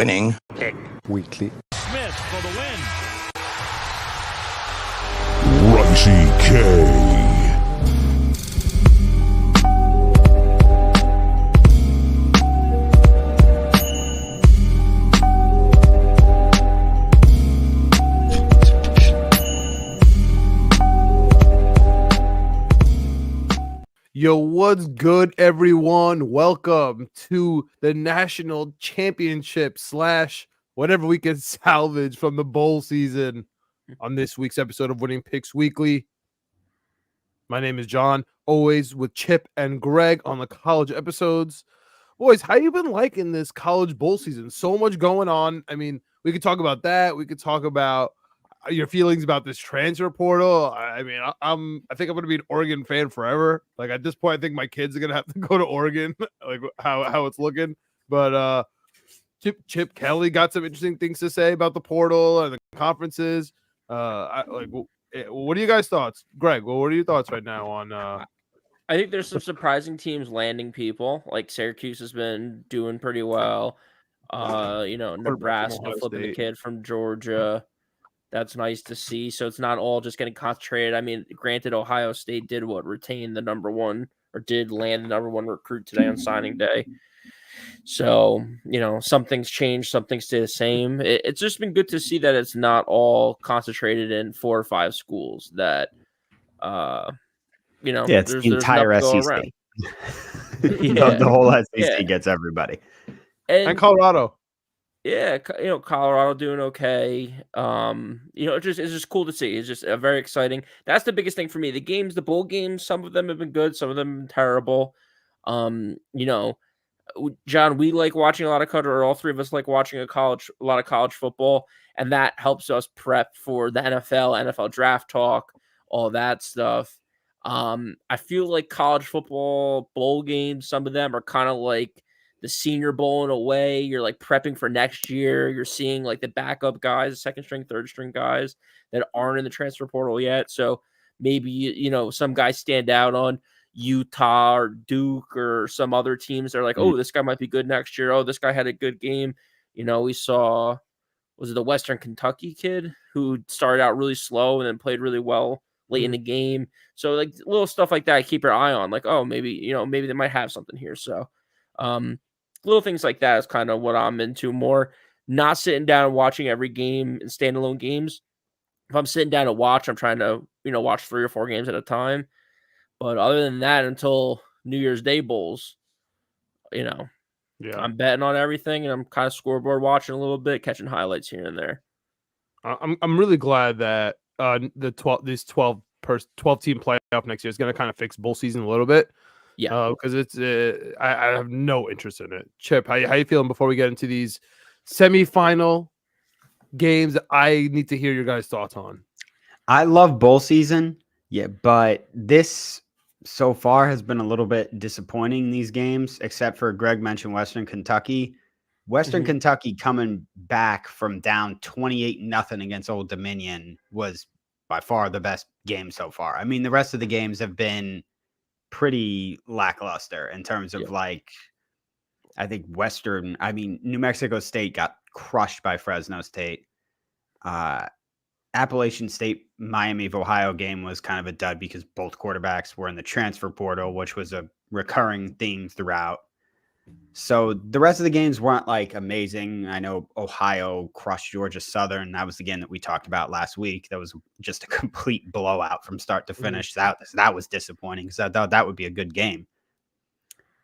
winning. Pick Weekly. Smith for the win. Raisi K. Yo, what's good, everyone? Welcome to the national championship / whatever we can salvage from the bowl season on this week's episode of Winning Picks Weekly. My name is John, always with Chip and Greg on the college episodes. Boys, how you been liking this college bowl season? So much going on. I mean, we could talk about that. We could talk about your feelings about this transfer portal. I mean, I think I'm gonna be an Oregon fan forever. Like at this point, I think my kids are gonna have to go to Oregon, like how it's looking. But Chip Kelly got some interesting things to say about the portal and the conferences. What are you guys' thoughts, Greg? Well, what are your thoughts right now on? I think there's some surprising teams landing people. Like Syracuse has been doing pretty well. Nebraska flipping the kid from Georgia. That's nice to see. So it's not all just getting concentrated. I mean, granted, Ohio State did retain the number one, or did land the number one recruit today on signing day. So, some things change, some things stay the same. It's just been good to see that it's not all concentrated in 4 or 5 schools that, it's the entire SEC. The whole SEC gets everybody. And Colorado. Yeah, Colorado doing okay. It's just cool to see. It's just very exciting. That's the biggest thing for me. The bowl games, some of them have been good, some of them have been terrible. John, we like watching a lot of college, or all three of us like watching a lot of college football, and that helps us prep for the NFL draft talk, all that stuff. I feel like college football bowl games, some of them are kind of like the Senior Bowl in a way. You're like prepping for next year. You're seeing like the backup guys, second string, third string guys that aren't in the transfer portal yet. So maybe, some guys stand out on Utah or Duke or some other teams. They're like, oh, this guy might be good next year. Oh, this guy had a good game. We saw, was it the Western Kentucky kid who started out really slow and then played really well late in the game. So like little stuff like that, keep your eye on. Like, oh, maybe they might have something here. So, little things like that is kind of what I'm into more. Not sitting down and watching every game in standalone games. If I'm sitting down to watch, I'm trying to, watch 3 or 4 games at a time. But other than that, until New Year's Day bowls, I'm betting on everything, and I'm kind of scoreboard watching a little bit, catching highlights here and there. I'm really glad that the 12 team playoff next year is going to kind of fix bowl season a little bit. Yeah, because it's I have no interest in it. Chip, how you feeling before we get into these semifinal games that I need to hear your guys' thoughts on? I love bowl season, but this so far has been a little bit disappointing, these games, except for Greg mentioned Western Kentucky. Kentucky coming back from down 28-0 against Old Dominion was by far the best game so far. I mean, the rest of the games have been pretty lackluster in terms of I think New Mexico State got crushed by Fresno State. Appalachian State, Miami of Ohio game was kind of a dud because both quarterbacks were in the transfer portal, which was a recurring theme throughout. So the rest of the games weren't like amazing. I know Ohio crushed Georgia Southern. That was the game that we talked about last week. That was just a complete blowout from start to finish. That was disappointing because I thought that would be a good game.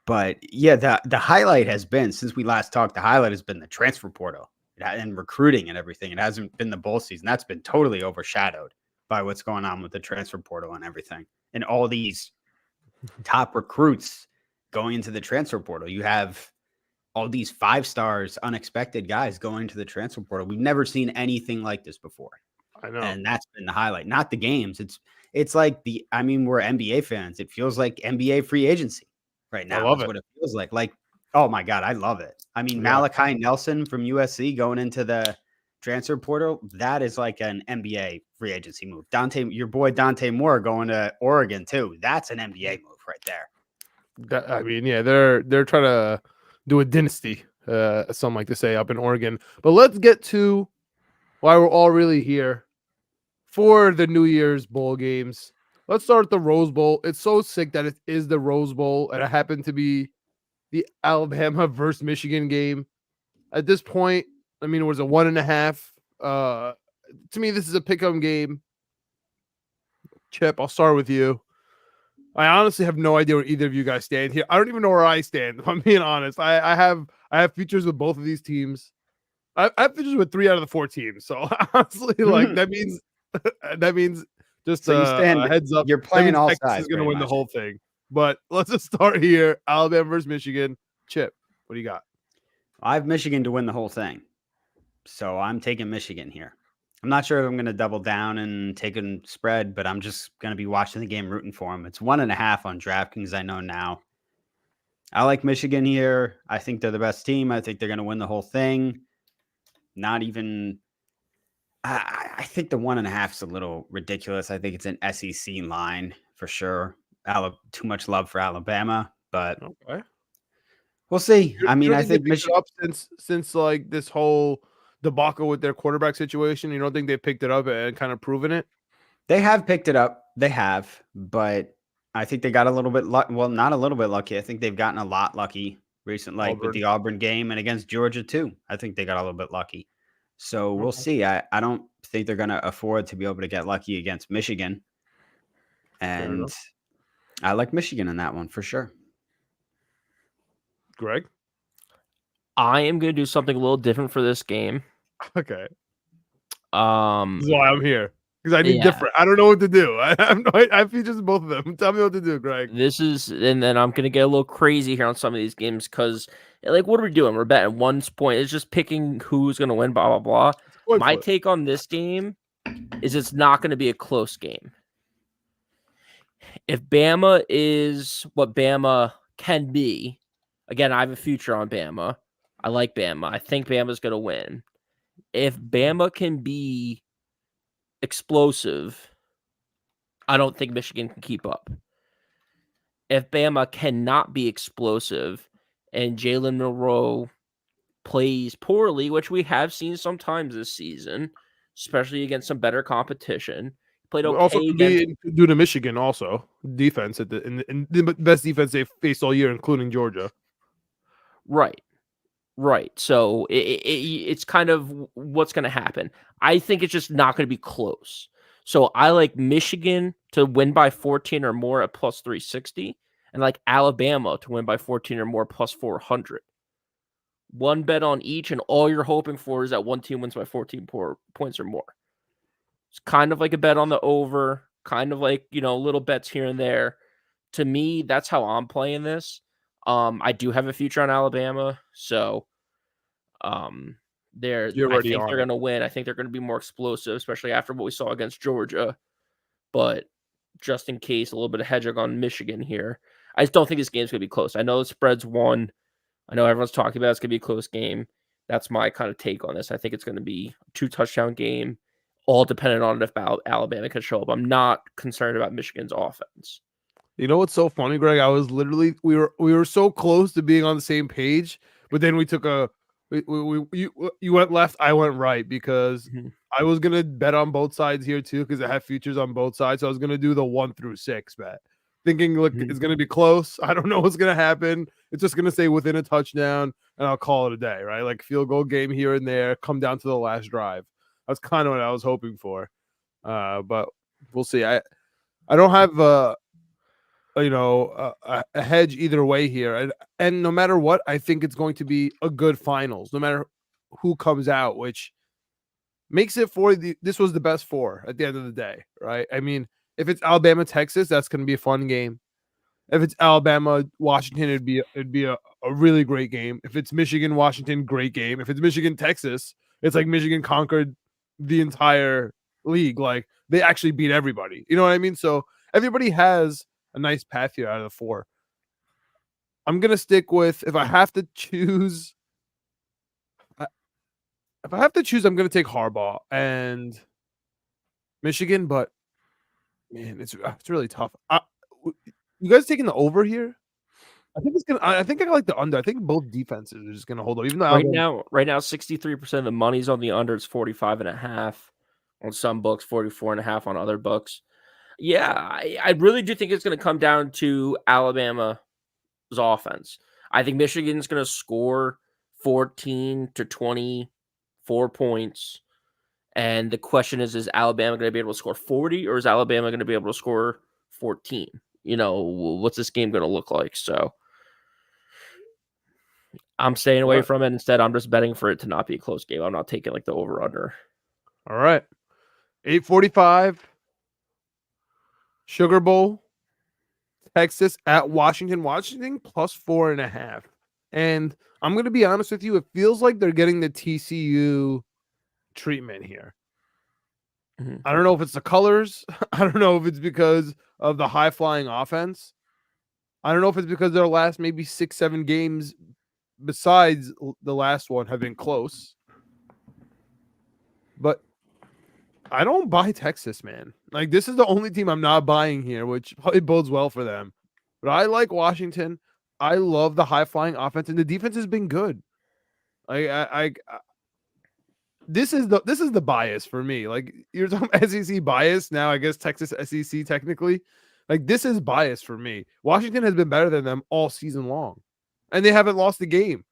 But the highlight has been, since we last talked, the highlight has been the transfer portal and recruiting and everything. It hasn't been the bowl season. That's been totally overshadowed by what's going on with the transfer portal and everything. And all these top recruits going into the transfer portal. You have all these 5 stars, unexpected guys going into the transfer portal. We've never seen anything like this before. I know. And that's been the highlight, not the games. It's like we're NBA fans. It feels like NBA free agency right now. That's what it feels like. Like, oh my God, I love it. I mean, Malachi Nelson from USC going into the transfer portal, that is like an NBA free agency move. Your boy Dante Moore going to Oregon too. That's an NBA move right there. They're trying to do a dynasty some like to say up in Oregon. But let's get to why we're all really here for the New Year's Bowl games. Let's start with the Rose Bowl. It's so sick that it is the Rose Bowl, and it happened to be the Alabama versus Michigan game. At this point, I mean, it was a 1.5. To me, this is a pick-em game. Chip, I'll start with you. I honestly have no idea where either of you guys stand here. I don't even know where I stand, if I'm being honest. I have features with both of these teams. I have features with 3 out of the 4 teams. So honestly, like that means just So you stand. a heads up. You're playing all Texas sides. is going to win the much. whole thing. But let's just start here. Alabama versus Michigan. Chip, what do you got? I have Michigan to win the whole thing. So I'm taking Michigan here. I'm not sure if I'm going to double down and take a spread, but I'm just going to be watching the game, rooting for them. It's 1.5 on DraftKings. I know now. I like Michigan here. I think they're the best team. I think they're going to win the whole thing. Not even. I think the 1.5 is a little ridiculous. I think it's an SEC line for sure. Too much love for Alabama, but Okay. we'll see. I mean, I they think picked it Michigan. up since like this whole debacle with their quarterback situation. You don't think they picked it up and kind of proven it? They have picked it up. They have, but I think they got a little bit lucky. Well, not a little bit lucky. I think they've gotten a lot lucky recently, like with the Auburn game and against Georgia too. I think they got a little bit lucky. So we'll see. I don't think they're going to afford to be able to get lucky against Michigan. And I like Michigan in that one for sure. Greg? I am going to do something a little different for this game. Okay. This is why I'm here. Because I need Yeah. different. I don't know what to do. I have features in both of them. Tell me what to do, Greg. And then I'm going to get a little crazy here on some of these games because, like, what are we doing? We're betting 1 point. It's just picking who's going to win, blah, blah, blah. My take on this game is it's not going to be a close game. If Bama is what Bama can be, again, I have a future on Bama. I like Bama. I think Bama's going to win. If Bama can be explosive, I don't think Michigan can keep up. If Bama cannot be explosive and Jalen Monroe plays poorly, which we have seen sometimes this season, especially against some better competition, played okay also against due to Michigan also defense in the best defense they've faced all year, including Georgia. Right. So it's kind of what's going to happen. I think it's just not going to be close. So I like Michigan to win by 14 or more at plus 360, and like Alabama to win by 14 or more plus 400. One bet on each, and all you're hoping for is that one team wins by 14 points or more. It's kind of like a bet on the over, kind of like, little bets here and there. To me, that's how I'm playing this. I do have a future on Alabama, so I think they're going to win. I think they're going to be more explosive, especially after what we saw against Georgia. But just in case, a little bit of hedging on Michigan here. I just don't think this game's going to be close. I know the spread's 1. I know everyone's talking about it's going to be a close game. That's my kind of take on this. I think it's going to be a 2-touchdown game, all dependent on if Alabama can show up. I'm not concerned about Michigan's offense. You know what's so funny, Greg? I was literally we were so close to being on the same page, but then we took you went left, I went right because I was gonna bet on both sides here too because I have futures on both sides. So I was gonna do the 1 through 6 bet, thinking look it's gonna be close. I don't know what's gonna happen. It's just gonna stay within a touchdown, and I'll call it a day, right? Like field goal game here and there, come down to the last drive. That's kind of what I was hoping for, but we'll see. I don't have a hedge either way here, and no matter what, I think it's going to be a good finals, no matter who comes out, which makes it this was the best 4 at the end of the day, right? I mean, if it's Alabama Texas, that's going to be a fun game. If it's Alabama Washington, it'd be a really great game. If it's Michigan Washington, great game. If it's Michigan Texas, it's like Michigan conquered the entire league, like they actually beat everybody. You know what I mean? So everybody has a nice path here out of the 4. I'm gonna stick with if I have to choose. If I have to choose, I'm gonna take Harbaugh and Michigan, but man, it's really tough. You guys taking the over here? I think I like the under. I think both defenses are just gonna hold up. Even though Right now, 63% of the money's on the under. It's 45.5 on some books, 44.5 on other books. Yeah, I really do think it's going to come down to Alabama's offense. I think Michigan's going to score 14 to 24 points. And the question is Alabama going to be able to score 40 or is Alabama going to be able to score 14? What's this game going to look like? So I'm staying away from it. Instead, I'm just betting for it to not be a close game. I'm not taking like the over under. All right. 8:45. Sugar Bowl. Texas at Washington. Washington plus 4.5. And I'm going to be honest with you. It feels like they're getting the TCU treatment here. Mm-hmm. I don't know if it's the colors. I don't know if it's because of the high flying offense. I don't know if it's because their last maybe 6-7 games besides the last one have been close. But I don't buy Texas, man. Like, this is the only team I'm not buying here, which probably bodes well for them. But I like Washington. I love the high flying offense, and the defense has been good. This is the bias for me. Like, you're talking SEC bias now. I guess Texas SEC technically. Like, this is bias for me. Washington has been better than them all season long, and they haven't lost a game.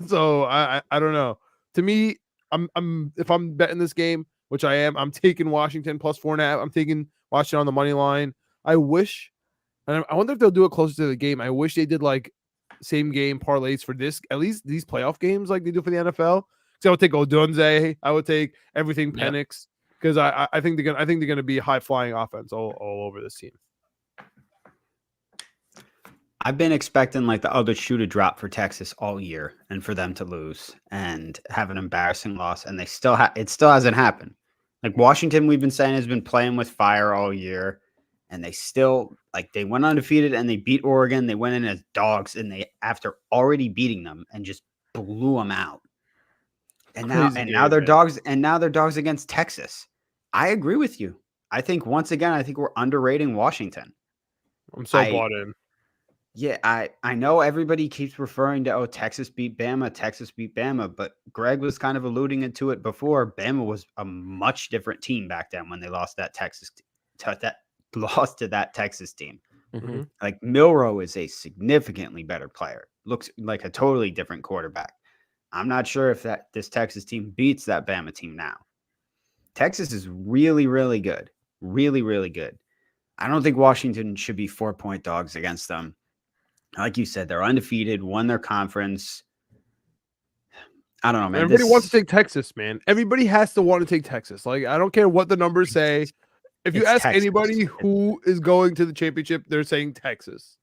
So I don't know. To me, if I'm betting this game, which I am, I'm taking Washington plus 4.5. I'm taking Washington on the money line. I wish, and I wonder if they'll do it closer to the game. I wish they did like same game parlays for this, at least these playoff games, like they do for the NFL. So I would take Odunze. I would take everything Penix because I think they're gonna be high flying offense all over this team. I've been expecting like the other shoe to drop for Texas all year and for them to lose and have an embarrassing loss, and they still it still hasn't happened. Like Washington, we've been saying, has been playing with fire all year, and they still they went undefeated and they beat Oregon. They went in as dogs, and they after already beating them and just blew them out. And now they're dogs, and now they're dogs against Texas. I agree with you. I think once again, I think we're underrating Washington. I'm so bought in. Yeah, I know everybody keeps referring to, Texas beat Bama, but Greg was kind of alluding to it before. Bama was a much different team back then when they lost to that Texas team. Mm-hmm. Like Milroe is a significantly better player. Looks like a totally different quarterback. I'm not sure if this Texas team beats that Bama team now. Texas is really, really good. Really, really good. I don't think Washington should be 4-point dogs against them. Like you said, they're undefeated, won their conference. I don't know, man. Everybody wants to take Texas, man. Everybody has to want to take Texas. Like, I don't care what the numbers say. If you ask anybody who is going to the championship, they're saying Texas.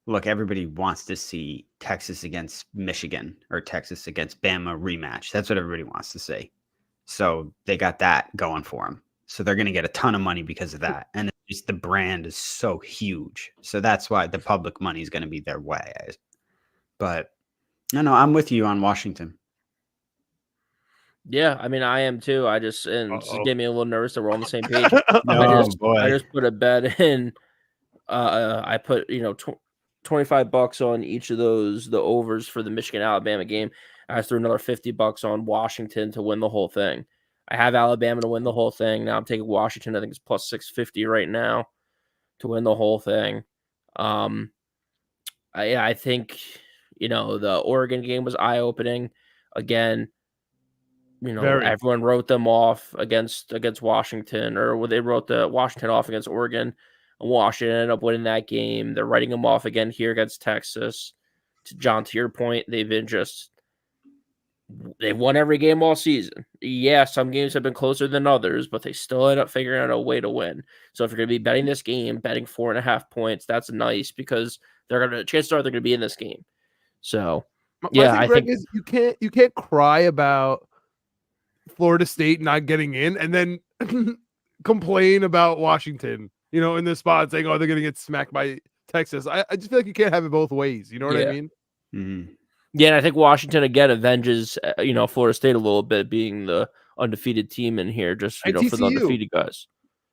Look, everybody wants to see Texas against Michigan or Texas against Bama rematch. That's what everybody wants to see. So they got that going for them. So they're going to get a ton of money because of that. And just the brand is so huge. So that's why the public money is going to be their way. But no, I'm with you on Washington. Yeah, I mean, I am too. I just get me a little nervous that we're on the same page. I just put a bet in. I put $25 on each of those, the overs for the Michigan Alabama game. I threw another $50 on Washington to win the whole thing. I have Alabama to win the whole thing. Now I'm taking Washington. I think it's plus 650 right now to win the whole thing. I think the Oregon game was eye opening. Again, everyone wrote them off against Washington, or they wrote the Washington off against Oregon. And Washington ended up winning that game. They're writing them off again here against Texas. John, to your point, they've won every game all season. Yeah, some games have been closer than others, but they still end up figuring out a way to win. So if you're going to be betting this game, betting 4.5 points, that's nice because chances are they're going to be in this game. So I think is you can't cry about Florida State not getting in and then complain about Washington, in this spot saying, they're going to get smacked by Texas. I just feel like you can't have it both ways. You know what I mean? Mm-hmm. Yeah, and I think Washington again avenges, Florida State a little bit being the undefeated team in here, just for the undefeated guys.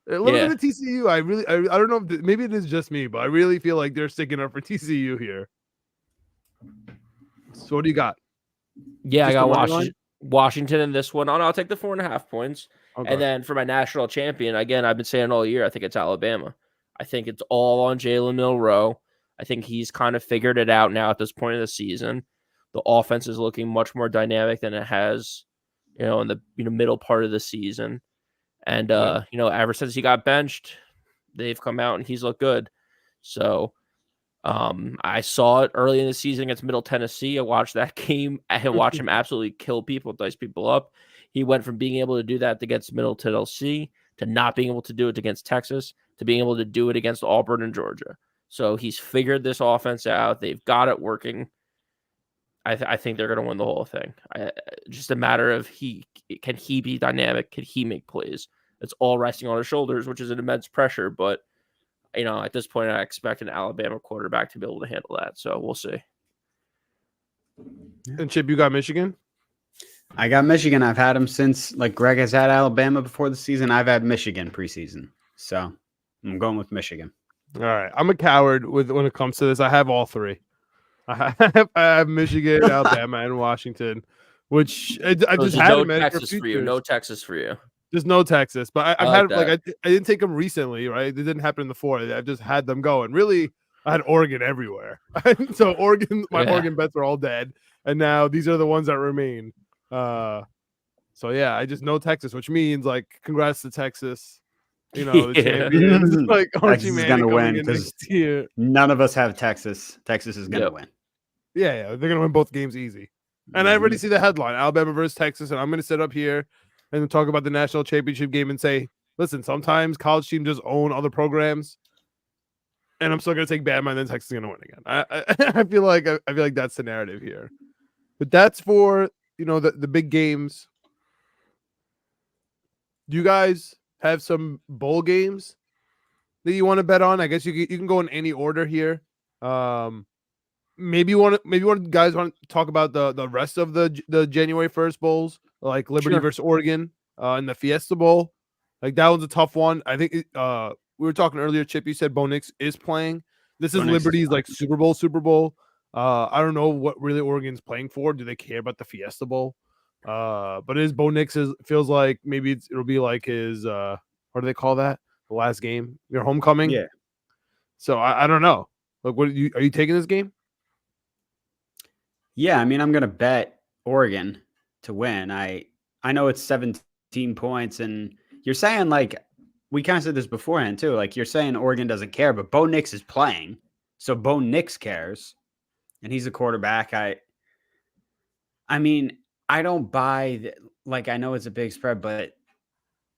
A little bit of TCU. I don't know if maybe it is just me, but I really feel like they're sticking up for TCU here. So what do you got? Yeah, I Just the got money line? Washington in this one. I'll take the 4.5 points. Okay. And then for my national champion, again, I've been saying all year, I think it's Alabama. I think it's all on Jalen Milroe. I think he's kind of figured it out now at this point of the season. The offense is looking much more dynamic than it has, in the middle part of the season. And ever since he got benched, they've come out and he's looked good. So I saw it early in the season against Middle Tennessee. I watched that game and watched him absolutely kill people, dice people up. He went from being able to do that against Middle Tennessee to not being able to do it against Texas to being able to do it against Auburn and Georgia. So he's figured this offense out. They've got it working. I think they're going to win the whole thing. Just a matter of can he be dynamic? Can he make plays? It's all resting on his shoulders, which is an immense pressure. But, at this point, I expect an Alabama quarterback to be able to handle that. So we'll see. And Chip, you got Michigan? I got Michigan. I've had them since, like Greg has had Alabama before the season. I've had Michigan preseason. So I'm going with Michigan. All right. I'm a coward when it comes to this. I have all three. I have Michigan, Alabama, and Washington, which I just had no them at Texas for you. No Texas for you. Just no Texas. But I've had that. I didn't take them recently, right? It didn't happen in the 4. I've just had them going. Really, I had Oregon everywhere. So Oregon bets are all dead. And now these are the ones that remain. So yeah, I just know Texas, which means congrats to Texas. The champions. Texas is gonna win because none of us have Texas. Texas is gonna win. Yeah, they're gonna win both games easy. And I already see the headline: Alabama versus Texas. And I'm gonna sit up here and talk about the national championship game and say, listen, sometimes college teams just own other programs, and I'm still gonna take Bama, and then Texas is gonna win again. I feel like that's the narrative here. But that's for the big games. Do you guys have some bowl games that you want to bet on? I guess you can go in any order here. Maybe one guys want to talk about the rest of the January 1st bowls, like Liberty versus Oregon, and the Fiesta Bowl. Like that one's a tough one. I think we were talking earlier, Chip, you said Bo Nix is playing. This is Liberty's Super Bowl. I don't know what really Oregon's playing for. Do they care about the Fiesta Bowl? But it is Bo Nix feels like maybe it'll be like his what do they call that? The last game, your homecoming. Yeah. So I don't know. Like, are you taking this game? Yeah, I mean, I'm gonna bet Oregon to win. I know it's 17 points, and you're saying we kind of said this beforehand too. Like you're saying Oregon doesn't care, but Bo Nix is playing, so Bo Nix cares, and he's a quarterback. I mean, I don't buy I know it's a big spread, but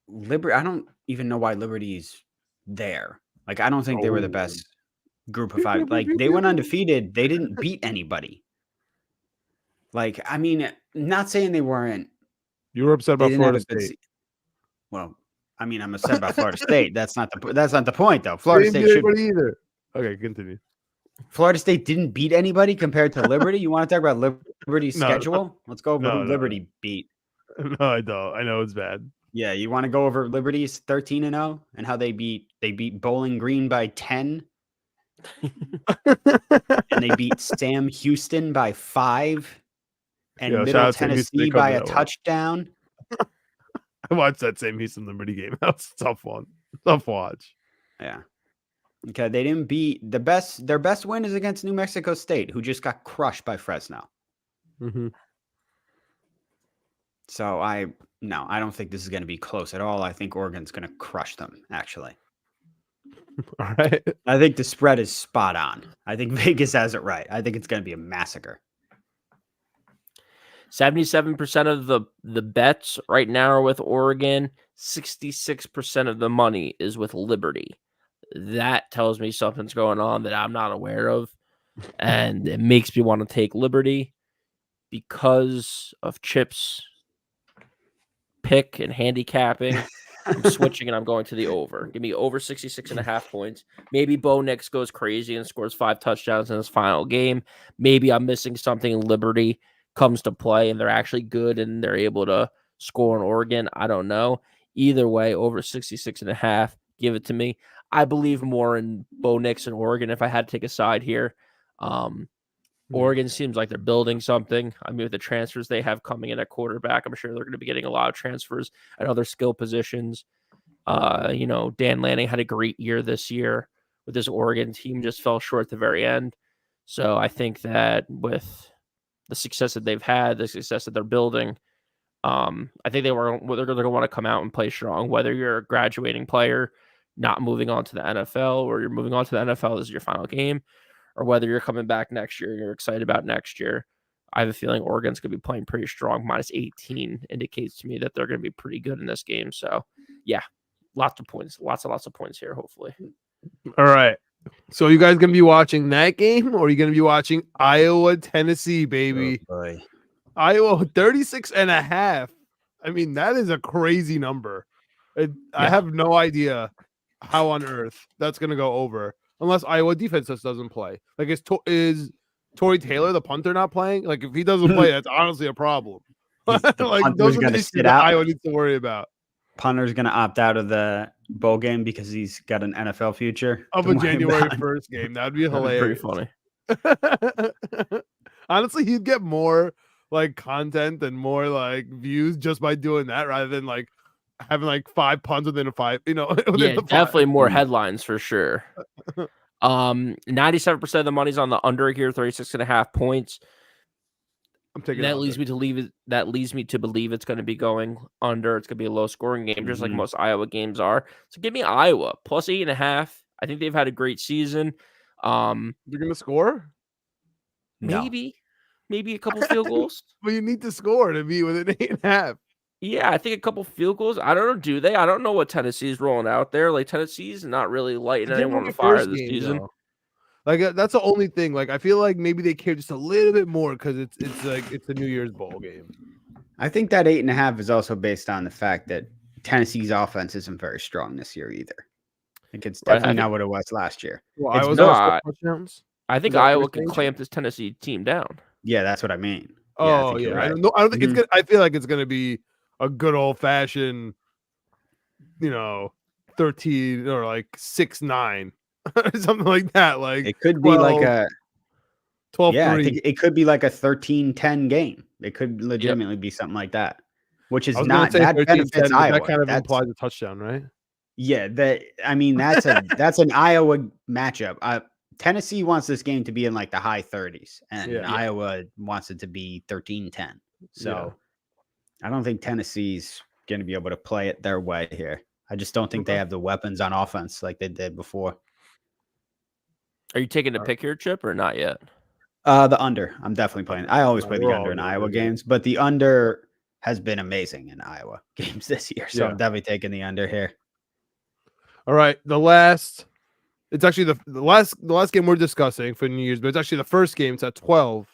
Liberty. I don't even know why Liberty's there. I don't think they were the best group of 5. They went undefeated. They didn't beat anybody. I mean, not saying they weren't. You were upset about Florida State. Well, I mean, I'm upset about Florida State. That's not the point, though. Florida State should either. Okay, continue. Florida State didn't beat anybody compared to Liberty. You want to talk about Liberty's schedule? Let's go over who Liberty beat. No, I don't. I know it's bad. Yeah, you want to go over Liberty's 13-0 and how they beat Bowling Green by 10, and they beat Sam Houston by 5. And Middle Tennessee by a touchdown. I watched that Sam Houston Liberty game. That was a tough one. Tough watch. Yeah. Okay, they didn't beat their best win is against New Mexico State, who just got crushed by Fresno. Mm-hmm. So I don't think this is going to be close at all. I think Oregon's going to crush them, actually. All right. I think the spread is spot on. I think Vegas has it right. I think it's going to be a massacre. 77% of the bets right now are with Oregon. 66% of the money is with Liberty. That tells me something's going on that I'm not aware of. And it makes me want to take Liberty because of Chip's pick and handicapping. I'm switching and I'm going to the over. Give me over 66.5 points. Maybe Bo Nix goes crazy and scores 5 touchdowns in his final game. Maybe I'm missing something in Liberty comes to play and they're actually good and they're able to score in Oregon. I don't know. Either way, over 66.5, give it to me. I believe more in Bo Nix and Oregon if I had to take a side here. Oregon seems like they're building something. I mean, with the transfers they have coming in at quarterback, I'm sure they're going to be getting a lot of transfers at other skill positions. Dan Lanning had a great year this year with this Oregon team, just fell short at the very end. So I think that with the success that they've had, the success that they're building, I think they're going to want to come out and play strong, whether you're a graduating player, not moving on to the NFL, or you're moving on to the NFL, this is your final game, or whether you're coming back next year and you're excited about next year. I have a feeling Oregon's going to be playing pretty strong. -18 indicates to me that they're going to be pretty good in this game. So, yeah, lots of points, lots of points here, hopefully. All right. So you guys going to be watching that game, or are you going to be watching Iowa, Tennessee, baby? Oh, boy. Iowa 36.5. I mean, that is a crazy number. I have no idea how on earth that's going to go over unless Iowa defense just doesn't play. Like, is Torrey Taylor, the punter, not playing? Like, if he doesn't play, that's honestly a problem. Like, those are the issues that Iowa needs to worry about. Punter's going to opt out of the bowl game because he's got an NFL future. Of a January 1st game. That would be hilarious. Pretty funny. Honestly, he'd get more like content and more like views just by doing that rather than like having like 5 punts within a 5, Yeah, definitely more headlines for sure. 97% of the money's on the under here, 36.5 points. I'm taking that. Leads me to believe it's going to be going under. It's going to be a low scoring game, just like most Iowa games are. So give me Iowa +8.5. I think they've had a great season. You're going to score? Maybe a couple field goals. But you need to score to be within 8.5. Yeah, I think a couple field goals. I don't know. Do they? I don't know what Tennessee's rolling out there. Like, Tennessee's not really lighting anyone on fire this season. Though. Like, that's the only thing. Like, I feel like maybe they care just a little bit more because it's a New Year's bowl game. I think that 8.5 is also based on the fact that Tennessee's offense isn't very strong this year either. Like, it's definitely not what it was last year. Well, it's touchdowns. I think Iowa can clamp this Tennessee team down. Yeah, that's what I mean. Oh, yeah. Right. I don't think it's gonna. I feel like it's gonna be a good old fashioned, 13 or like 6-9, something like that. Like, it could be like a 12. Yeah, I think it could be like a 13-10 game. It could legitimately be something like that, which is not that benefits Iowa. That kind of implies a touchdown, right? Yeah, that's an Iowa matchup. Tennessee wants this game to be in like the high 30s, and Iowa wants it to be 13-10. So I don't think Tennessee's going to be able to play it their way here. I just don't think they have the weapons on offense like they did before. Are you taking a pick here, Chip, or not yet? The under. I'm definitely playing. I always play the under in Iowa games, but the under has been amazing in Iowa games this year. So I'm definitely taking the under here. All right. It's actually the last game we're discussing for New Year's, but it's actually the first game. It's at 12.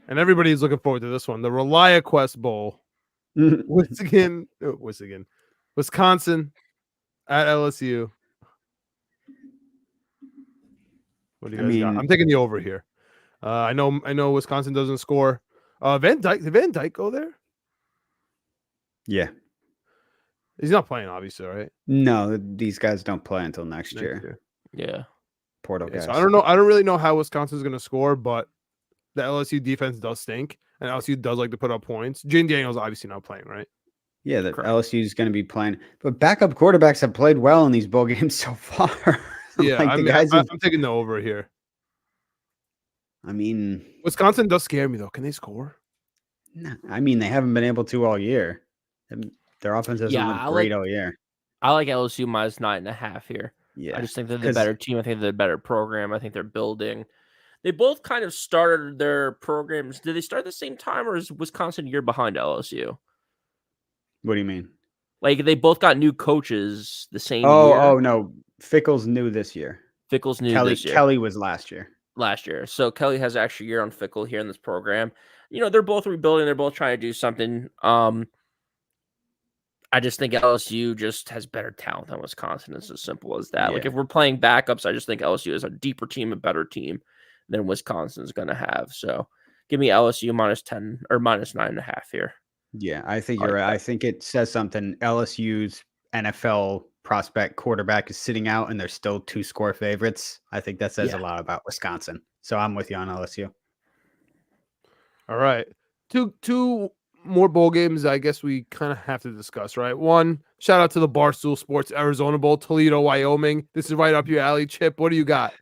And everybody's looking forward to this one. The ReliaQuest Bowl. Wisconsin at LSU. What do you guys got? I'm taking the over here. I know Wisconsin doesn't score. Did Van Dyke go there? Yeah. He's not playing, obviously, right? No, these guys don't play until next year. Yeah. Portal guys. So I don't know. I don't really know how Wisconsin's going to score, but the LSU defense does stink, and LSU does like to put up points. Jane Daniels obviously not playing, right? Yeah, the LSU is going to be playing, but backup quarterbacks have played well in these bowl games so far. Yeah, I'm taking the over here. I mean, Wisconsin does scare me though. Can they score? No, I mean they haven't been able to all year. Their offense hasn't looked great all year. I like LSU -9.5 here. Yeah, I just think they're the better team. I think they're the better program. I think they're building. They both kind of started their programs. Did they start at the same time, or is Wisconsin a year behind LSU? What do you mean? Like they both got new coaches the same year. Oh no, Fickle's new this year. Fickle's new this year. Kelly was last year. So Kelly has an extra year on Fickle here in this program. They're both rebuilding. They're both trying to do something. I just think LSU just has better talent than Wisconsin. It's as simple as that. Yeah. Like if we're playing backups, I just think LSU is a deeper team, a better team than Wisconsin's going to have. So give me LSU -10 or -9.5 here. Yeah, I think you're right. I think it says something. LSU's NFL prospect quarterback is sitting out and they're still 2-score favorites. I think that says a lot about Wisconsin. So I'm with you on LSU. All right. Two more bowl games I guess we kind of have to discuss, right? One, shout out to the Barstool Sports Arizona Bowl, Toledo, Wyoming. This is right up your alley, Chip. What do you got?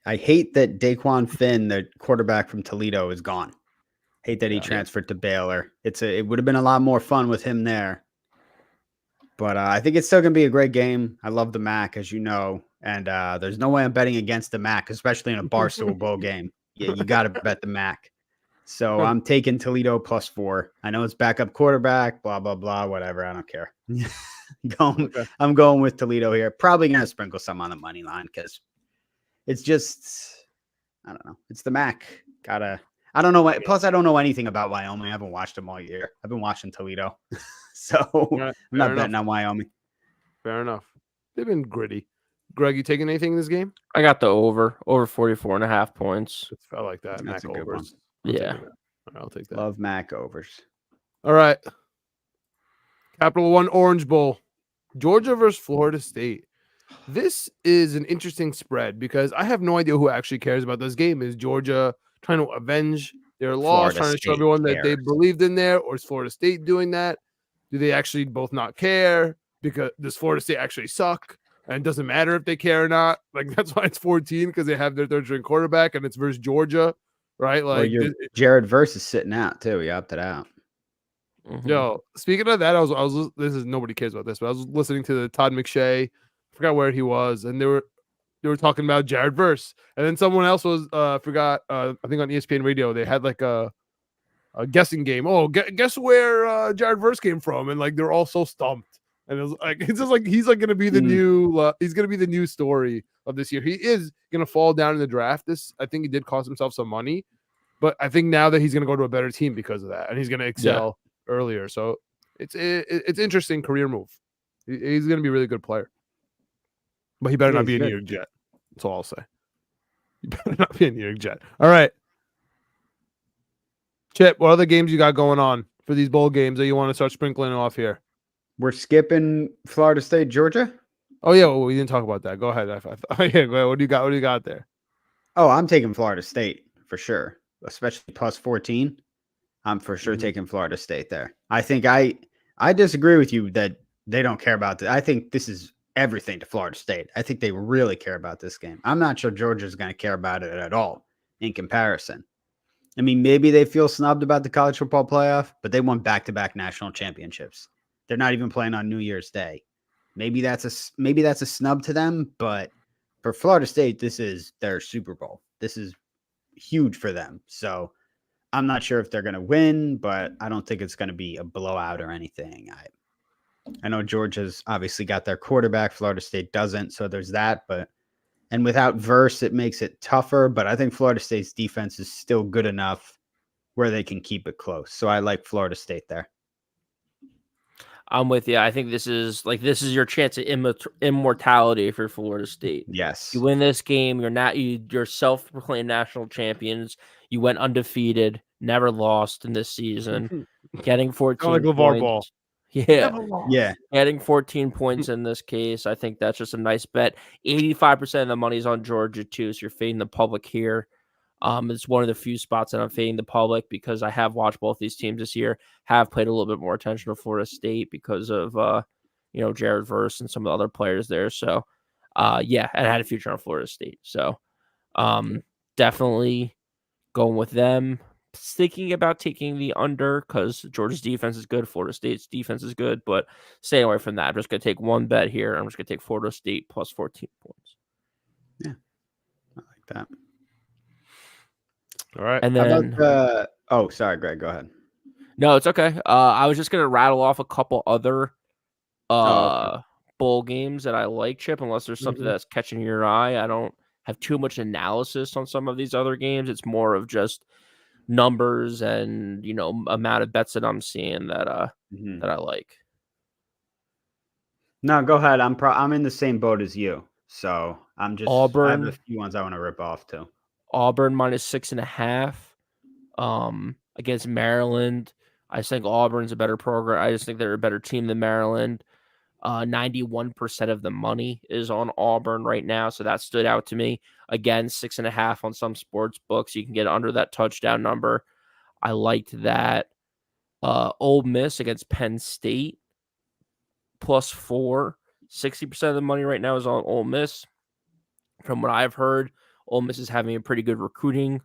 I hate that Daquan Finn, the quarterback from Toledo, is gone. Hate that he Yeah. transferred to Baylor. It would have been a lot more fun with him there. But I think it's still going to be a great game. I love the MAC, as you know. And there's no way I'm betting against the MAC, especially in a Barstool Bowl game. Yeah, you got to bet the MAC. So I'm taking Toledo +4. I know it's backup quarterback, blah, blah, blah, whatever. I don't care. I'm going with Toledo here. Probably going to sprinkle some on the money line because it's just, I don't know. It's the MAC. I don't know what. Plus, I don't know anything about Wyoming. I haven't watched them all year. I've been watching Toledo. So I'm not betting on Wyoming. Fair enough. They've been gritty. Greg, you taking anything in this game? I got the over 44.5 points. It felt like that. That's Mac a good overs. Yeah. I'll take that. Love MAC overs. All right. Capital One Orange Bowl. Georgia versus Florida State. This is an interesting spread because I have no idea who actually cares about this game. Is Georgia trying to avenge their loss, trying to show everyone that they believed in there, or is Florida State doing that? Do they actually both not care? Because does Florida State actually suck? And it doesn't matter if they care or not. Like, that's why it's 14, because they have their third string quarterback and it's versus Georgia, right? Like, Jared Verse is sitting out too. He opted out. Yo, speaking of that, I was this is nobody cares about this, but I was listening to the Todd McShay. I forgot where he was, and they were talking about Jared Verse, and then someone else was I think on ESPN Radio they had like a guessing game. Oh, guess where Jared Verse came from, and like they're all so stumped, and it was like it's just like he's like gonna be the new he's gonna be the new story of this year. He is gonna fall down in the draft. I think he did cost himself some money, but I think now that he's gonna go to a better team because of that, and he's gonna excel earlier. So it's interesting career move. He's gonna be a really good player. But he better not be a New York Jet. That's all I'll say. You better not be a New York Jet. All right. Chip, what other games you got going on for these bowl games that you want to start sprinkling off here? We're skipping Florida State, Georgia. Oh, yeah. Well, we didn't talk about that. Go ahead. Yeah, go ahead. What do you got? What do you got there? Oh, I'm taking Florida State for sure, especially +14. I'm for sure taking Florida State there. I think I disagree with you that they don't care about this. I think this is everything to Florida State. I think they really care about this game. I'm not sure Georgia's going to care about it at all in comparison. I mean, maybe they feel snubbed about the college football playoff, but they won back-to-back national championships. They're not even playing on New Year's Day. Maybe that's a snub to them, but for Florida State, this is their Super Bowl. This is huge for them. So I'm not sure if they're going to win, but I don't think it's going to be a blowout or anything. I know Georgia's obviously got their quarterback. Florida State doesn't, so there's that. And without Verse, it makes it tougher. But I think Florida State's defense is still good enough where they can keep it close. So I like Florida State there. I'm with you. I think this is your chance at immortality for Florida State. Yes, you win this game, you're self-proclaimed national champions. You went undefeated, never lost in this season, getting 14 like LeVar Ball. Yeah. Getting 14 points in this case. I think that's just a nice bet. 85% of the money's on Georgia too, so you're fading the public here. It's one of the few spots that I'm fading the public because I have watched both these teams this year, have paid a little bit more attention to Florida State because of Jared Verse and some of the other players there. So and I had a future on Florida State. So definitely going with them. Thinking about taking the under because Georgia's defense is good, Florida State's defense is good, but stay away from that. I'm just going to take one bet here. I'm just going to take Florida State +14 points. Yeah, I like that. All right. And then, sorry, Greg, go ahead. No, it's okay. I was just going to rattle off a couple other bowl games that I like, Chip, unless there's something that's catching your eye. I don't have too much analysis on some of these other games. It's more of just numbers and amount of bets that I'm seeing that I like. No, go ahead. I'm in the same boat as you, so I'm just Auburn. I have a few ones I want to rip off too. Auburn -6.5 against Maryland. I just think Auburn's a better program. I just think they're a better team than Maryland. 91% of the money is on Auburn right now, so that stood out to me. Again, 6.5 on some sports books. You can get under that touchdown number. I liked that. Ole Miss against Penn State, +4. 60% of the money right now is on Ole Miss. From what I've heard, Ole Miss is having a pretty good recruiting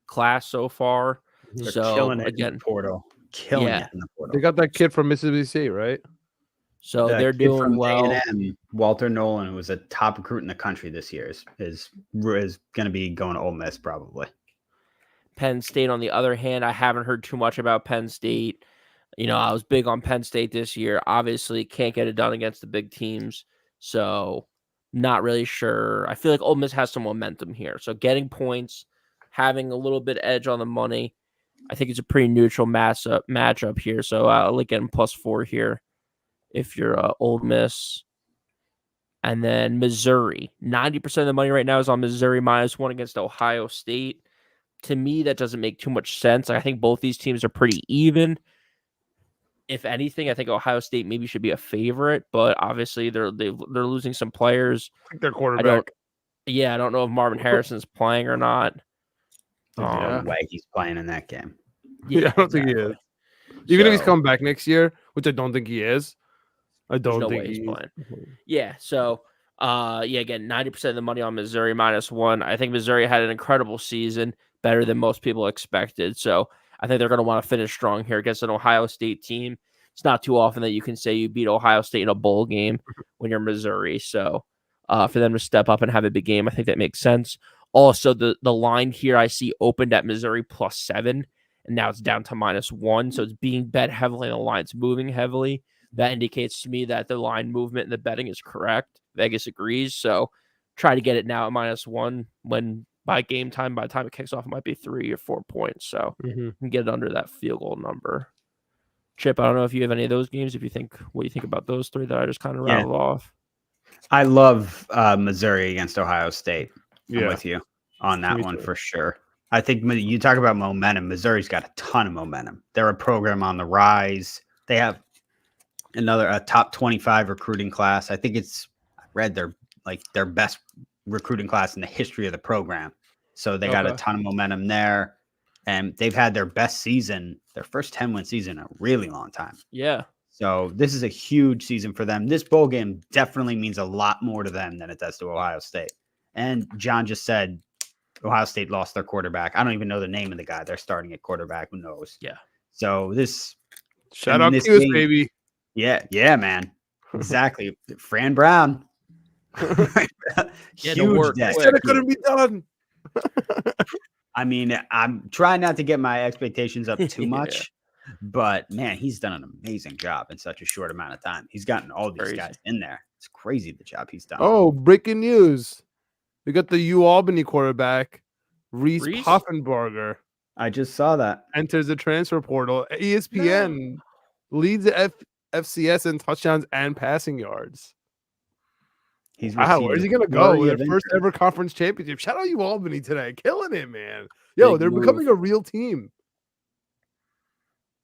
class so far. They're So killing it in again, the portal. Killing yeah. it in the portal. They got that kid from Mississippi State, right? So The they're kid doing from well. A&M, Walter Nolan, who was a top recruit in the country this year, is going to be going to Ole Miss probably. Penn State, on the other hand, I haven't heard too much about Penn State. I was big on Penn State this year. Obviously, can't get it done against the big teams. So, not really sure. I feel like Ole Miss has some momentum here. So, getting points, having a little bit edge on the money, I think it's a pretty neutral matchup here. So, I like getting +4 here if you're Ole Miss. And then Missouri. 90% of the money right now is on Missouri -1 against Ohio State. To me, that doesn't make too much sense. I think both these teams are pretty even. If anything, I think Ohio State maybe should be a favorite, but obviously they're losing some players. I think their quarterback. I don't know if Marvin Harrison's playing or not. No way he's playing in that game. Yeah, I don't think he is. Even if he's coming back next year, which I don't think he is. I don't think he's playing. Yeah, so again, 90% of the money on Missouri -1. I think Missouri had an incredible season, better than most people expected. So I think they're going to want to finish strong here against an Ohio State team. It's not too often that you can say you beat Ohio State in a bowl game when you're Missouri. So for them to step up and have a big game, I think that makes sense. Also, the line here I see opened at Missouri +7, and now it's down to -1. So it's being bet heavily, and the line's moving heavily. That indicates to me that the line movement and the betting is correct. Vegas agrees. So try to get it now at -1 when by game time, by the time it kicks off, it might be 3 or 4 points. So you can get it under that field goal number. Chip, I don't know if you have any of those games. What you think about those three that I just kind of rattled off. I love Missouri against Ohio State. I'm Yeah. with you on that Me one too. for sure. I think you talk about momentum. Missouri's got a ton of momentum. They're a program on the rise. They have a top 25 recruiting class. I think I read their best recruiting class in the history of the program. So they got a ton of momentum there. And they've had their best season, their first 10-win season in a really long time. Yeah. So this is a huge season for them. This bowl game definitely means a lot more to them than it does to Ohio State. And John just said Ohio State lost their quarterback. I don't even know the name of the guy they're starting at quarterback. Who knows? Yeah. So Shout out to us, baby. Yeah, man. Exactly. Fran Brown. Huge day. Said it couldn't be done. I mean, I'm trying not to get my expectations up too much, but man, he's done an amazing job in such a short amount of time. He's gotten all these guys in there. It's crazy the job he's done. Oh, breaking news. We got the U-Albany quarterback, Reese Poffenbarger. I just saw that. Enters the transfer portal. ESPN leads the FCS in touchdowns and passing yards. Where's he gonna go? Their first ever conference championship. Shout out U-Albany today, killing it, man. Yo, they're becoming a real team.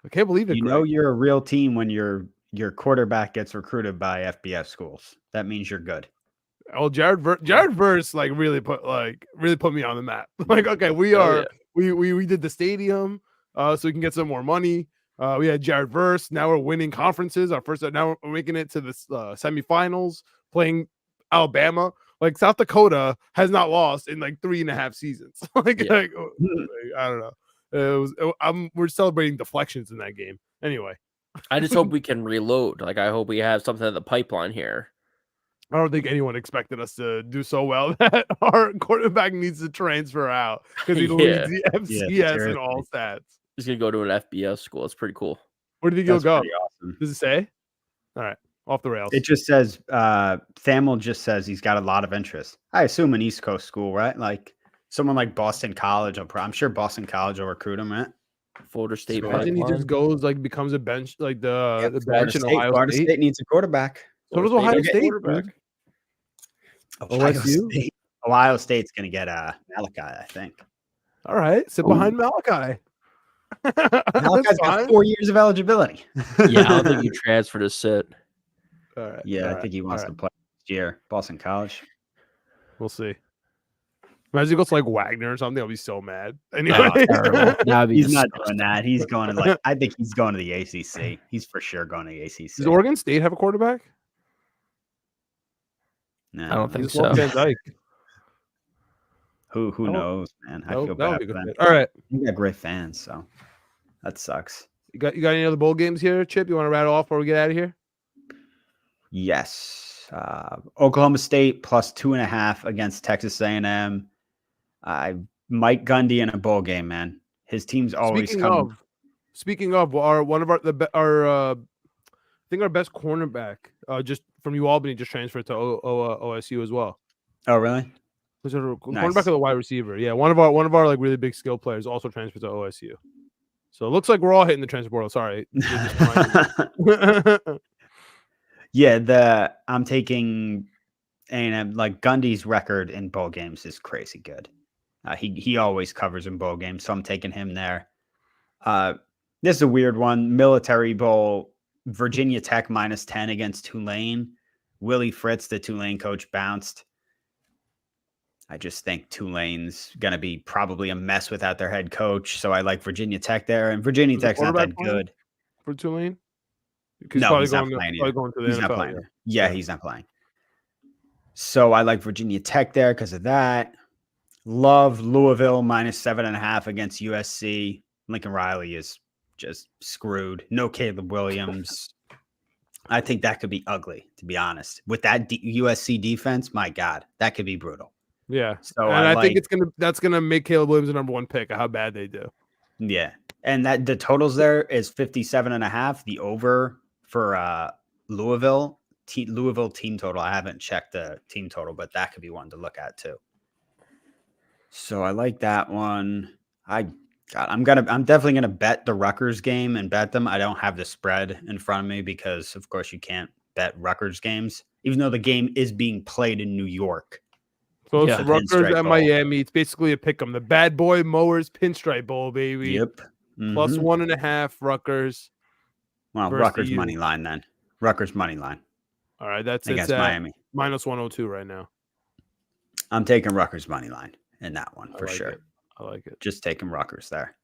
I can't believe it. You know you're a real team when your quarterback gets recruited by FBS schools. That means you're good. Oh, Jared Verse really put me on the map. Okay, we did the stadium so we can get some more money. We had Jared Verse. Now we're winning conferences. Now we're making it to the semifinals, playing Alabama. South Dakota has not lost in 3.5 seasons. I don't know. We're celebrating deflections in that game. Anyway, I just hope we can reload. I hope we have something in the pipeline here. I don't think anyone expected us to do so well that our quarterback needs to transfer out because he leads the FCS in all stats. He's gonna go to an FBS school. It's pretty cool. Where did he go? Awesome. Does it say? All right, off the rails. It just says Thamel just says he's got a lot of interest. I assume an East Coast school, right? Someone like Boston College. I'm sure Boston College will recruit him, right? Florida State. Imagine he just goes becomes a bench the bench in Ohio Florida State needs a quarterback. So does Ohio State. Ohio State's going to get Meleka, I think. All right, sit behind Meleka. Meleka's got 4 years of eligibility. Yeah, I don't think you transfer to sit. All right. I think he wants to play next year. Boston College. We'll see. Imagine he goes to like Wagner or something. I'll be so mad. Anyway, Oh, terrible. That'd be He's not disgusting. doing that. He's going to like. I think he's going to the ACC. He's for sure going to the ACC. Does Oregon State have a quarterback? No, I don't think He's Walt so. Van Dyke. Who Oh, knows, man? I That feel would be bad a for good them. fit. All right, You got great fans, so that sucks. you got any other bowl games here, Chip? You want to rattle off before we get out of here? Yes. Oklahoma State plus 2.5 against Texas A&M. Mike Gundy in a bowl game, man. His team's always Speaking of, our I think our best cornerback, just from UAlbany, just transferred to OSU as well. Oh, really? Was it a Nice. cornerback or the wide receiver? Yeah, one of our like really big skill players also transferred to OSU. So it looks like we're all hitting the transfer portal. Sorry. Yeah, I'm taking A&M. Like Gundy's record in bowl games is crazy good. He always covers in bowl games, so I'm taking him there. This is a weird one. Military Bowl, Virginia Tech minus 10 against Tulane. Willie Fritz, the Tulane coach, bounced. I just think Tulane's going to be probably a mess without their head coach. So I like Virginia Tech there. And Virginia Tech's not that good. For Tulane? No, he's not playing. Going to the He's NFL, not playing. yeah. Yeah, he's not playing. So I like Virginia Tech there because of that. Love Louisville minus 7.5 against USC. Lincoln Riley is just screwed. No Caleb Williams. I think that could be ugly, to be honest. With that USC defense, my God, that could be brutal. Yeah. So and I think that's gonna make Caleb Williams the number one pick of how bad they do. Yeah. And that the totals there is 57.5. The over for Louisville team total. I haven't checked the team total, but that could be one to look at too. So I like that one. I'm definitely gonna bet the Rutgers game and bet them. I don't have the spread in front of me because of course you can't bet Rutgers games, even though the game is being played in New York. So it's Rutgers at Miami. It's basically a pick 'em. The Bad Boy Mowers Pinstripe Bowl, baby. Yep. Mm-hmm. Plus 1.5 Rutgers. Well, Rutgers money line then. Rutgers money line. All right, it's Miami. Minus 102 right now. I'm taking Rutgers money line in that one for sure. I like it. Just taking Rutgers there.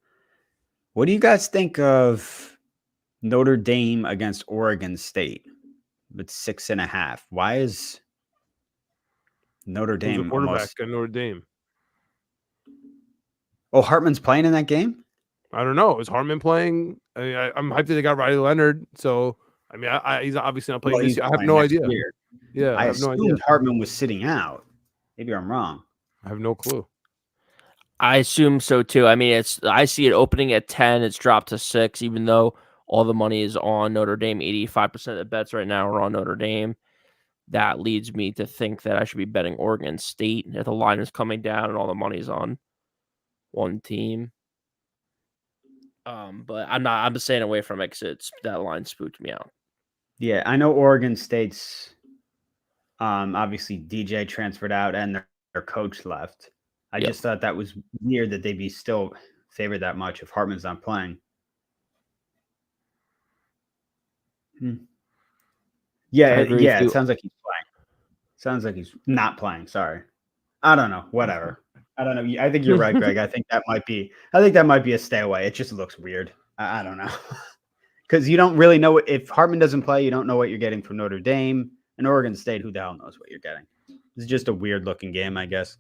What do you guys think of Notre Dame against Oregon State with 6.5? Why is Notre Dame Who's the quarterback at Notre Dame? Oh, Hartman's playing in that game? I don't know. Is Hartman playing? I'm hyped that they got Riley Leonard. So, I mean, he's obviously not playing this year. I have no idea. Yeah, I have no idea. Hartman was sitting out. Maybe I'm wrong. I have no clue. I assume so too. I mean, I see it opening at 10. It's dropped to 6, even though all the money is on Notre Dame. 85% of the bets right now are on Notre Dame. That leads me to think that I should be betting Oregon State if the line is coming down and all the money's on one team. But I'm just staying away from it because that line spooked me out. Yeah, I know Oregon State's obviously DJ transferred out and their coach left. I just thought that was weird that they'd be still favored that much if Hartman's not playing. Yeah, it sounds like he's playing. Sounds like he's not playing. Sorry. I don't know. Whatever. I don't know. I think you're right, Greg. I think that might be a stay away. It just looks weird. I don't know. Because you don't really know if Hartman doesn't play, you don't know what you're getting from Notre Dame and Oregon State. Who the hell knows what you're getting? It's just a weird looking game, I guess.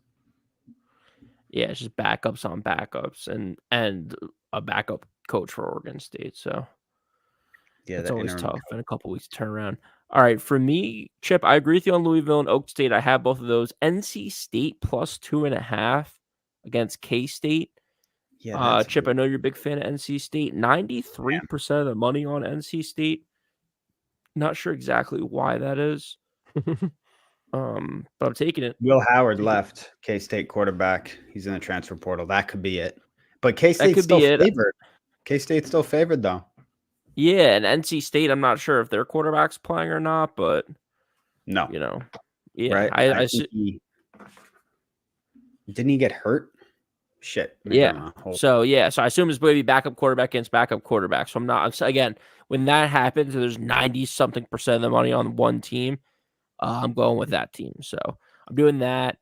Yeah, it's just backups on backups and a backup coach for Oregon State. So yeah, it's always tough in a couple weeks to turn around. All right, for me, Chip, I agree with you on Louisville and Oak State. I have both of those. NC State plus 2.5 against K-State. Yeah, Chip, I know you're a big fan of NC State. 93% of the money on NC State. Not sure exactly why that is. But I'm taking it. Will Howard left, K-State quarterback. He's in the transfer portal. That could be it. But K-State's still favored. K-State's still favored, though. Yeah, and NC State, I'm not sure if their quarterback's playing or not, but no, yeah. Right? Didn't he get hurt? Shit. Yeah. So I assume it's going to be backup quarterback against backup quarterback. So again, when that happens, there's 90-something% of the money on one team. I'm going with that team. So I'm doing that.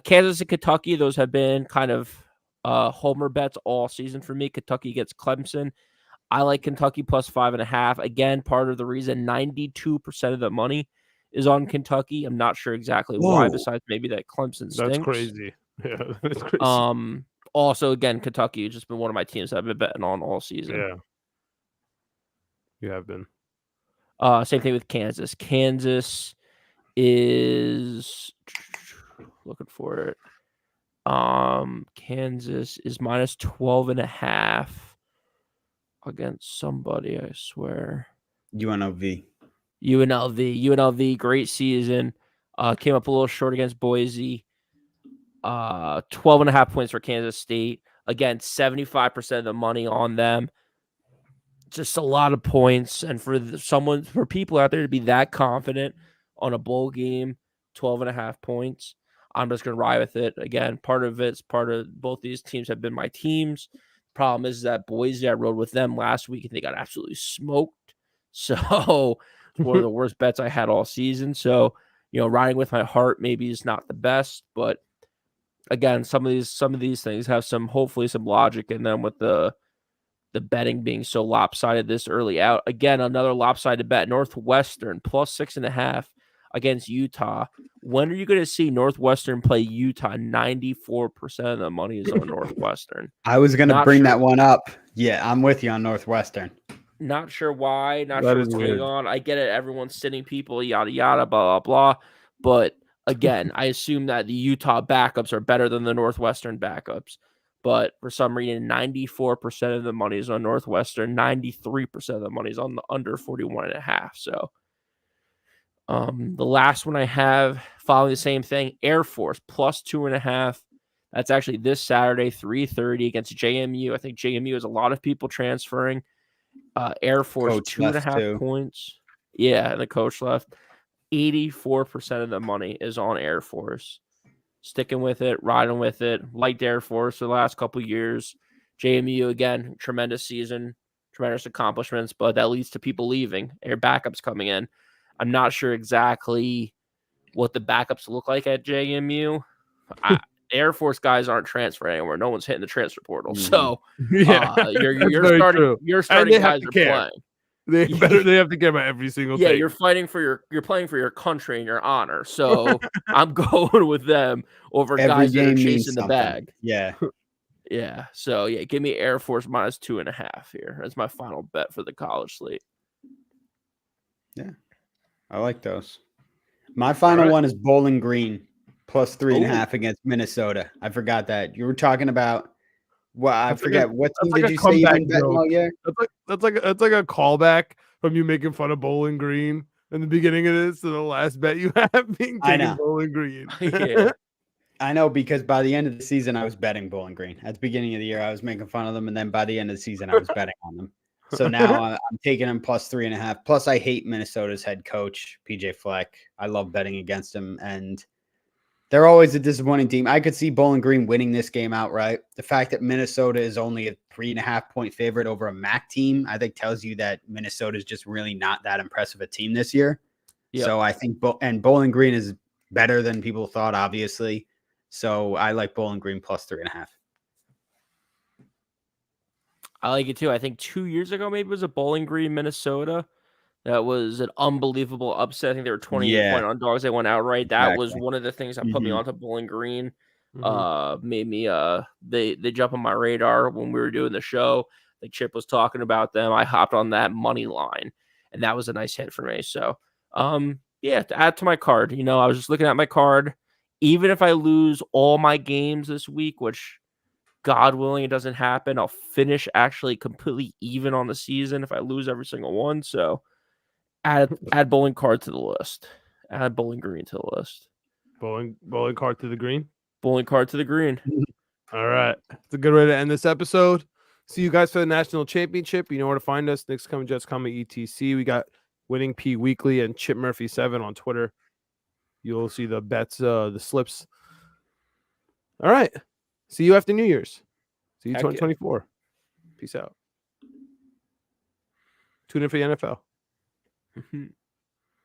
Kansas and Kentucky, those have been kind of homer bets all season for me. Kentucky gets Clemson. I like Kentucky plus 5.5. Again, part of the reason 92% of the money is on Kentucky. I'm not sure exactly why, besides maybe that Clemson stinks. That's crazy. Yeah, that's crazy. Also, again, Kentucky has just been one of my teams that I've been betting on all season. Yeah. You have been. Same thing with Kansas. Kansas is looking for it. Kansas is minus 12.5 against somebody, I swear. UNLV. UNLV, great season. Came up a little short against Boise. 12.5 points for Kansas State. Again, 75% of the money on them. Just a lot of points. And for people out there to be that confident on a bowl game, 12.5 points, I'm just going to ride with it. Again, part of both these teams have been my teams. Problem is that Boise, I rode with them last week and they got absolutely smoked. So it's one of the worst bets I had all season. So, riding with my heart maybe is not the best, but again, some of these things have hopefully some logic in them with the betting being so lopsided this early out. Again, another lopsided bet. Northwestern plus 6.5 against Utah. When are you going to see Northwestern play Utah? 94% of the money is on Northwestern. I was going to bring that one up. Yeah, I'm with you on Northwestern. Not sure why. Not sure what's going on. I get it. Everyone's sitting people, yada, yada, blah, blah, blah. But again, I assume that the Utah backups are better than the Northwestern backups. But for some reason, 94% of the money is on Northwestern. 93% of the money is on the under 41.5. So the last one I have following the same thing, Air Force plus 2.5. That's actually this Saturday, 3:30 against JMU. I think JMU has a lot of people transferring. Air Force coach 2.5 points. Yeah, and the coach left. 84% of the money is on Air Force. Sticking with it, riding with it. Liked Air Force for the last couple years. JMU, again, tremendous season, tremendous accomplishments, but that leads to people leaving. Air backups coming in. I'm not sure exactly what the backups look like at JMU. Air Force guys aren't transferring anywhere. No one's hitting the transfer portal. So your starting guys are playing. They have to care about every single thing. Yeah, you're playing for your country and your honor. So I'm going with them over guys that are chasing the bag. Yeah. Yeah. So yeah, give me Air Force minus 2.5 here. That's my final bet for the college slate. Yeah. I like those. My final one is Bowling Green plus 3.5 against Minnesota. I forgot that. You were talking about I forget what team did you say you've been betting all year? That's like a callback from you making fun of Bowling Green in the beginning of this to the last bet you have being taking Bowling Green. Yeah. I know, because by the end of the season I was betting Bowling Green. At the beginning of the year I was making fun of them, and then by the end of the season I was betting on them. So now I'm taking them plus 3.5. Plus I hate Minnesota's head coach, PJ Fleck. I love betting against him, and they're always a disappointing team. I could see Bowling Green winning this game outright. The fact that Minnesota is only a 3.5 point favorite over a MAC team, I think tells you that Minnesota is just really not that impressive a team this year. Yep. So I think, and Bowling Green is better than people thought, obviously. So I like Bowling Green plus 3.5. I like it too. I think 2 years ago, maybe it was a Bowling Green, Minnesota. That was an unbelievable upset. I think they were 28-point underdogs. They went outright. That was one of the things that put me onto Bowling Green. Made me they jump on my radar when we were doing the show. Like Chip was talking about them. I hopped on that money line, and that was a nice hit for me. So to add to my card, I was just looking at my card. Even if I lose all my games this week, which God willing, it doesn't happen, I'll finish actually completely even on the season if I lose every single one. So add bowling card to the list. Add Bowling Green to the list. Bowling card to the green. Bowling card to the green. All right, it's a good way to end this episode. See you guys for the national championship. You know where to find us. Knicks Coming, Jets Coming, etc. We got Winning P Weekly and Chip Murphy 7 on Twitter. You'll see the bets, the slips. All right. See you after New Year's. See you 2024. Peace out. Tune in for the NFL.